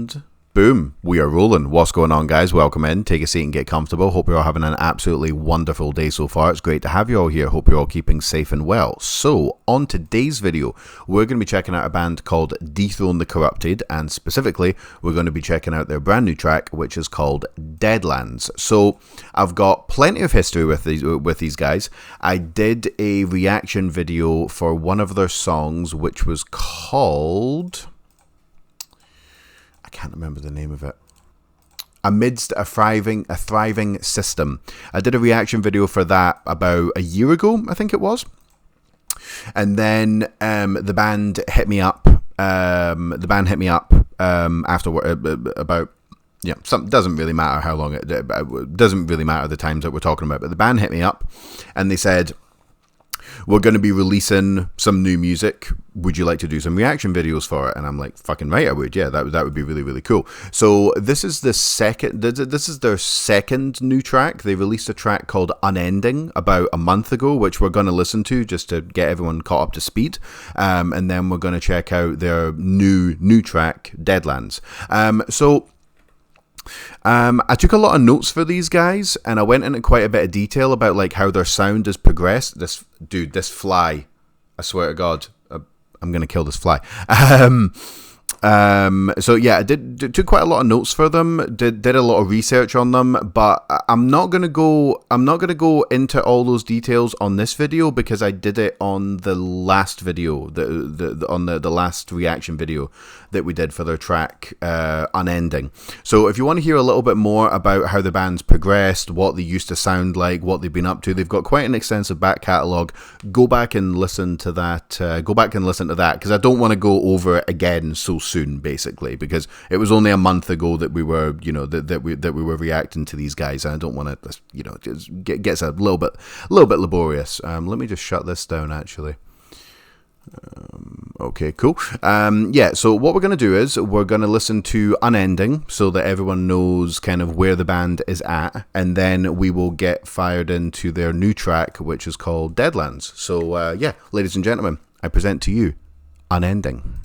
And boom, we are rolling. What's going on, guys? Welcome in. Take a seat and get comfortable. Hope you're all having an absolutely wonderful day so far. It's great to have you all here. Hope you're all keeping safe and well. So, on today's video, we're going to be checking out a band called Dethrone the Corrupted, and specifically, we're going to be checking out their brand new track, which is called Deadlands. So, I've got plenty of history with these guys. I did a reaction video for one of their songs, which was called... I can't remember the name of it. Amidst a thriving system. I did a reaction video for that about a year ago, I think it was. And then the band hit me up. After about doesn't really matter how long it doesn't really matter the times that we're talking about. But the band hit me up, and they said, we're going to be releasing some new music. Would you like to do some reaction videos for it? And I'm like, fucking right, I would. Yeah, that would be really, really cool. So this is their second new track. They released a track called Unending about a month ago, which we're going to listen to just to get everyone caught up to speed. And then we're going to check out their new track, Deadlands. I took a lot of notes for these guys, and I went into quite a bit of detail about like how their sound has progressed. This fly, I swear to God, I'm gonna kill this fly. So yeah, I took quite a lot of notes for them. Did a lot of research on them, but I'm not gonna go into all those details on this video because I did it on the last video, the last reaction video that we did for their track Unending. So if you want to hear a little bit more about how the band's progressed, what they used to sound like, what they've been up to, they've got quite an extensive back catalogue. Go back and listen to that. Because I don't want to go over it again so soon, basically, because it was only a month ago that we were, that we were reacting to these guys, and I don't want to, just gets a little bit laborious. Let me just shut this down, actually. Okay, cool. So what we're going to do is we're going to listen to Unending so that everyone knows kind of where the band is at, and then we will get fired into their new track, which is called Deadlands. So ladies and gentlemen, I present to you Unending.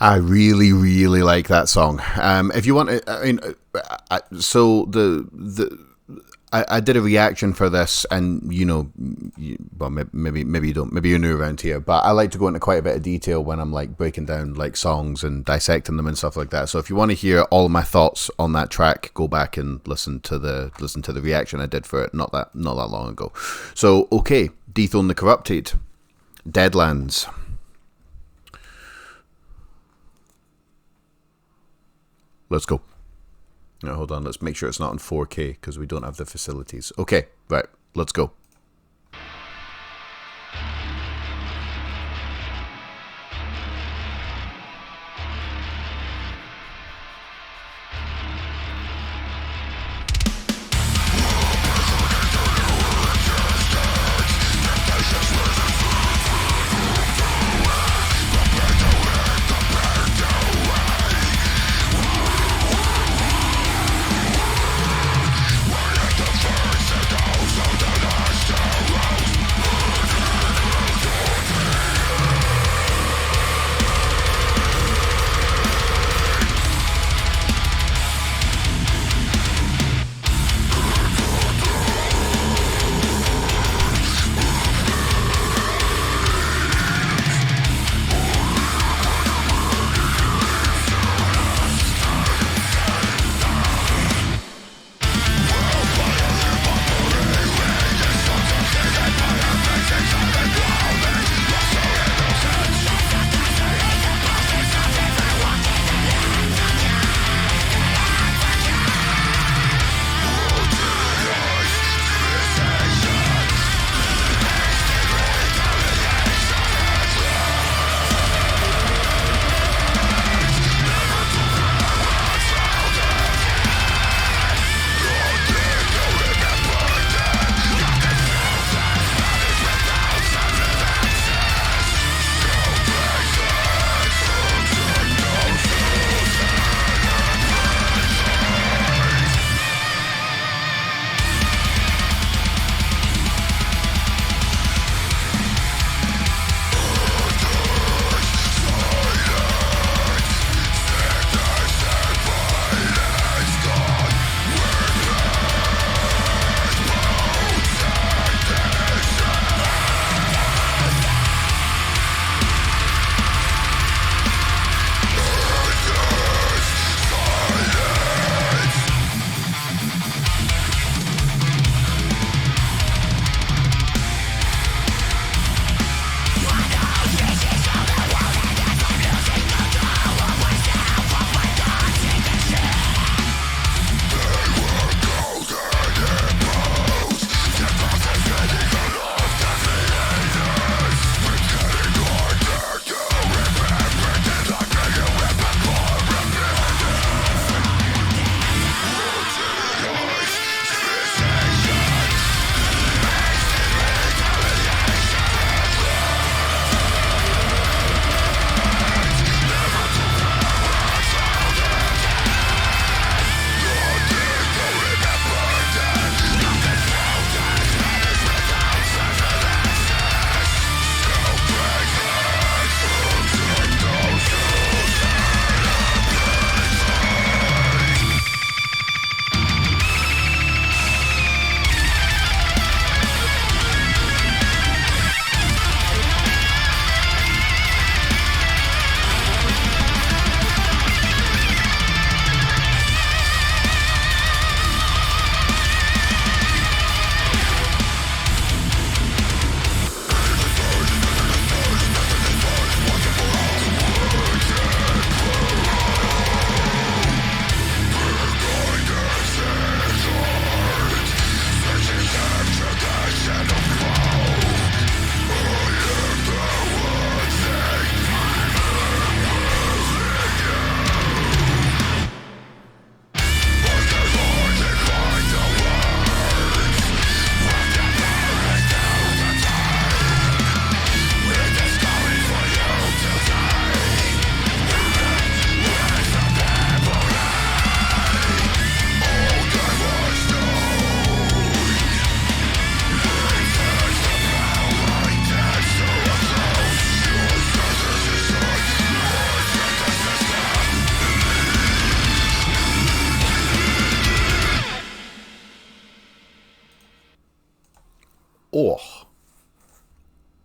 I really, really like that song. If you want, so I did a reaction for this, and well, maybe you don't, maybe you're new around here, but I like to go into quite a bit of detail when I'm like breaking down like songs and dissecting them and stuff like that. So if you want to hear all of my thoughts on that track, go back and listen to the reaction I did for it not that long ago. So okay, Dethrone the Corrupted, Deadlands. Let's go. No, hold on. Let's make sure it's not in 4K because we don't have the facilities. Okay, right. Let's go.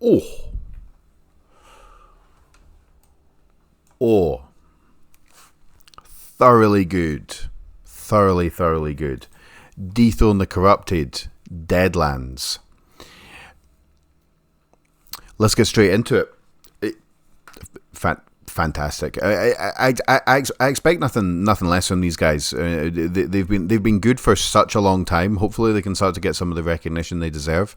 Oh. Oh. Thoroughly good. Thoroughly good. Dethrone the Corrupted. Deadlands. Let's get straight into it. Fantastic. I expect nothing less from these guys. They've been good for such a long time. Hopefully they can start to get some of the recognition they deserve.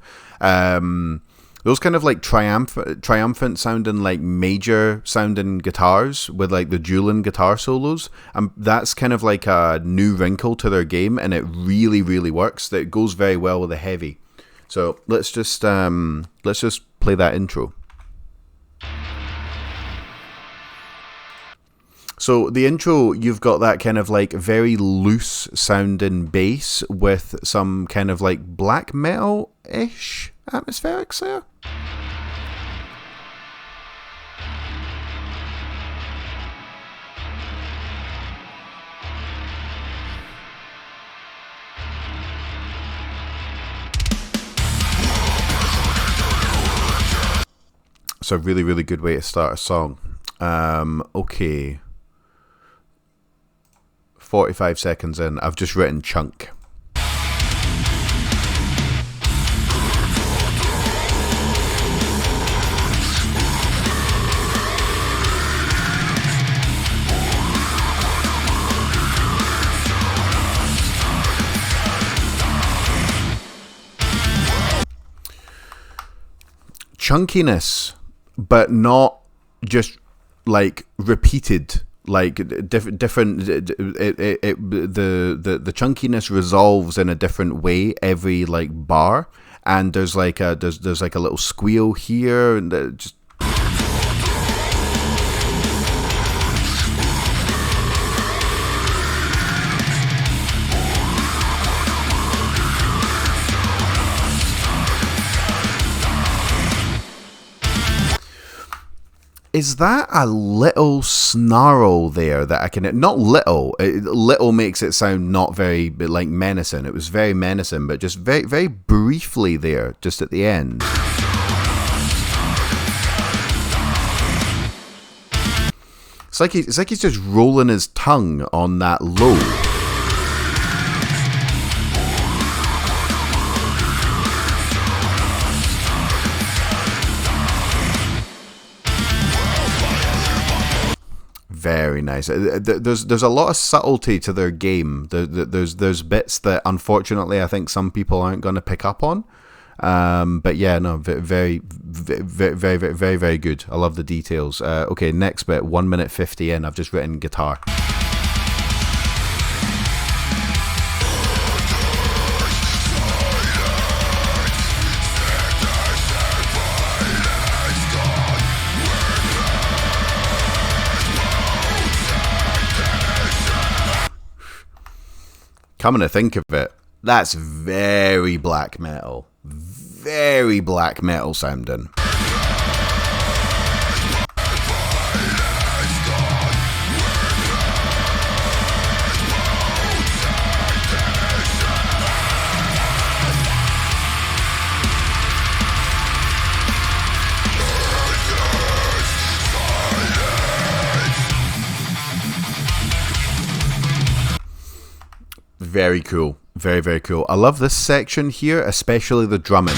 Those kind of like triumphant sounding, like major sounding guitars with like the dueling guitar solos, that's kind of like a new wrinkle to their game, and it really works. That goes very well with the heavy. So let's just play that intro. So the intro, you've got that kind of like very loose sounding bass with some kind of like black metal-ish atmospherics there. It's a really good way to start a song. Okay. 45 seconds in, I've just written chunk. Chunkiness, but not just like repeated. Like different, the chunkiness resolves in a different way every like bar, and there's like a little squeal here, and just. Is that a little snarl there that I can... Not little. Little makes it sound not very, like, menacing. It was very menacing, but just very briefly there, just at the end. It's like he's just rolling his tongue on that low. Very nice. There's a lot of subtlety to their game. There's bits that unfortunately I think some people aren't going to pick up on. But yeah, no, very good. I love the details. Okay, next bit. 1 minute 50 in. I've just written guitar. Coming to think of it, that's very black metal. Very black metal sounding. Very cool. Very cool. I love this section here, especially the drumming.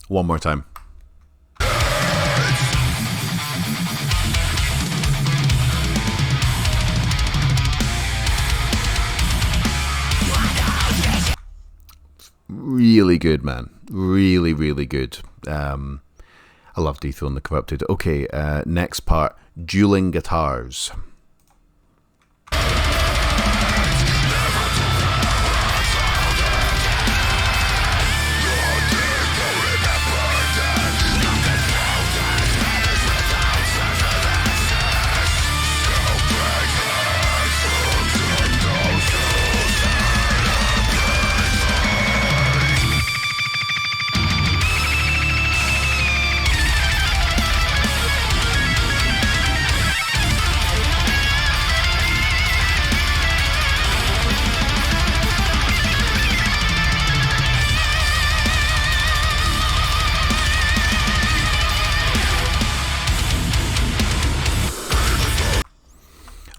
One more time. Really good, man. Really good. I love Dethrone the Corrupted. Okay, next part. Dueling guitars.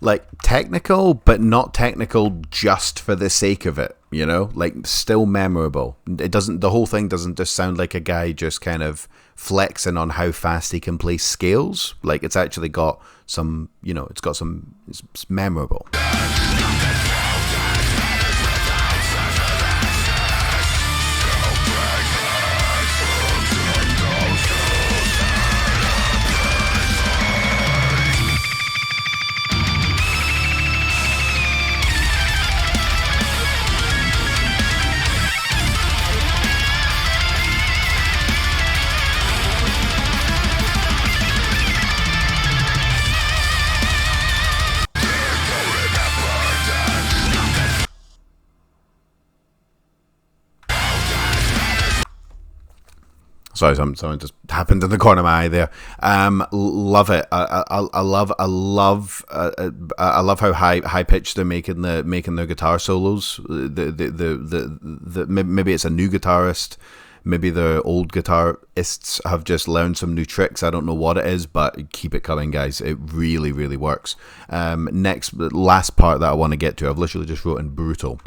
like technical, but not technical just for the sake of it, you know, like still memorable. It doesn't, the whole thing doesn't just sound like a guy just kind of flexing on how fast he can play scales. Like it's actually got some, you know, it's memorable. Sorry, something just happened in the corner of my eye there. Love it. I love how high pitched they're making their guitar solos. Maybe it's a new guitarist. Maybe the old guitarists have just learned some new tricks. I don't know what it is, but keep it coming, guys. It really, really works. Last part that I want to get to. I've literally just wrote in brutal.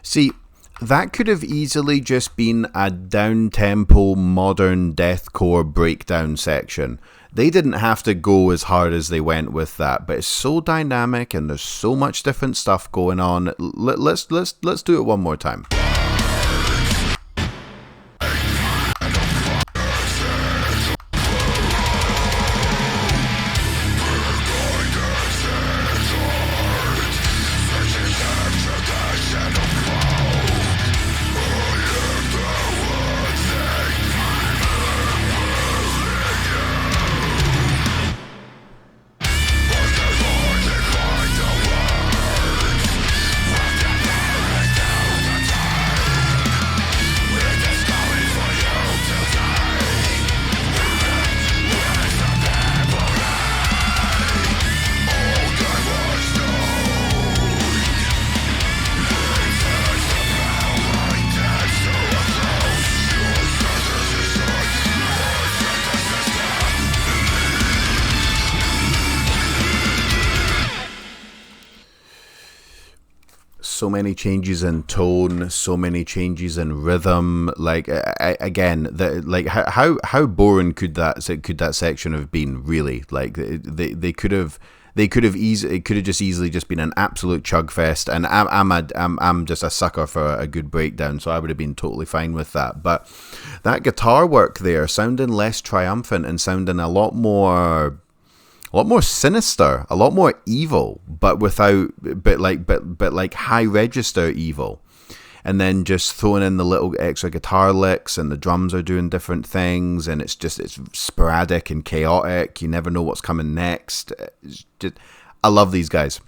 See, that could have easily just been a down-tempo, modern deathcore breakdown section. They didn't have to go as hard as they went with that, but it's so dynamic and there's so much different stuff going on. Let's do it one more time. So many changes in tone, so many changes in rhythm. Like again, how boring could that section have been? Really, like they could have easily, it could have just easily just been an absolute chug fest. And I'm just a sucker for a good breakdown, so I would have been totally fine with that. But that guitar work there, sounding less triumphant and sounding a lot more sinister, a lot more evil, but like high register evil. And then just throwing in the little extra guitar licks, and the drums are doing different things, and it's sporadic and chaotic. You never know what's coming next. I love these guys.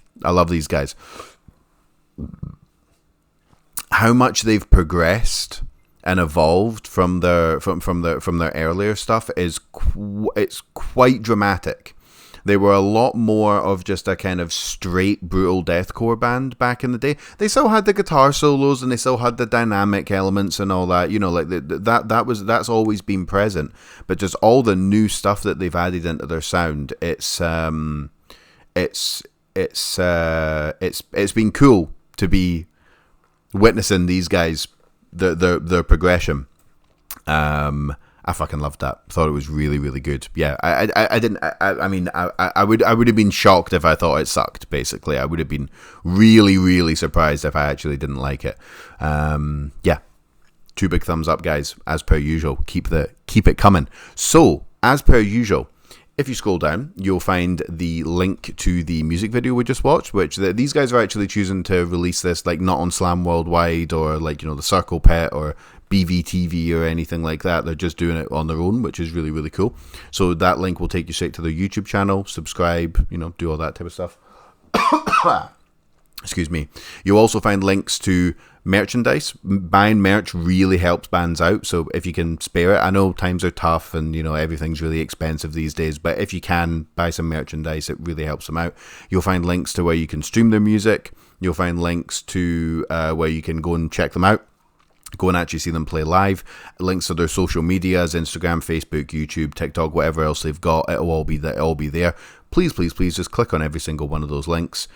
How much they've progressed and evolved from their earlier stuff is it's quite dramatic. They were a lot more of just a kind of straight brutal deathcore band back in the day. They still had the guitar solos and they still had the dynamic elements and all that. You know, like that's always been present. But just all the new stuff that they've added into their sound, it's been cool to be witnessing these guys their progression. I fucking loved that. Thought it was really, really good. Yeah, I didn't. I mean, I would have been shocked if I thought it sucked. Basically, I would have been really, really surprised if I actually didn't like it. Yeah, 2 big thumbs up, guys. As per usual, keep it coming. So, as per usual, if you scroll down, you'll find the link to the music video we just watched, which these guys are actually choosing to release this, like, not on Slam Worldwide or, like, you know, the Circle Pit or BVTV or anything like that. They're just doing it on their own, which is really, really cool. So that link will take you straight to their YouTube channel. Subscribe, you know, do all that type of stuff. Excuse me. You'll also find links to merchandise. Buying merch really helps bands out, so if you can spare it, I know times are tough and, you know, everything's really expensive these days, but if you can buy some merchandise, it really helps them out. You'll find links to where you can stream their music. You'll find links to where you can go and check them out, go and actually see them play live. Links to their social medias, Instagram, Facebook, YouTube, TikTok, whatever else they've got. It'll all be there. Please just click on every single one of those links.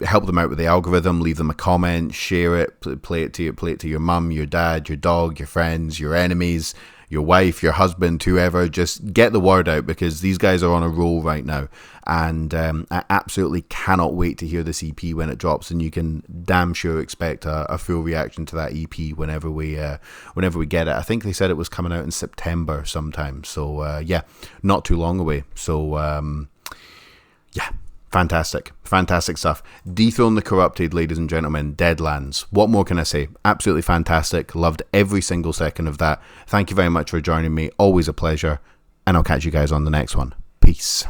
Help them out with the algorithm. Leave them a comment, share it, play it to your mum, your dad, your dog, your friends, your enemies, your wife, your husband, whoever. Just get the word out, because these guys are on a roll right now, and I absolutely cannot wait to hear this EP when it drops. And you can damn sure expect a full reaction to that EP whenever we get it. I think they said it was coming out in September sometime, so yeah, not too long away. So yeah. Fantastic stuff. Dethrone the Corrupted, ladies and gentlemen. Deadlands. What more can I say? Absolutely fantastic. Loved every single second of that. Thank you very much for joining me. Always a pleasure. And I'll catch you guys on the next one. Peace.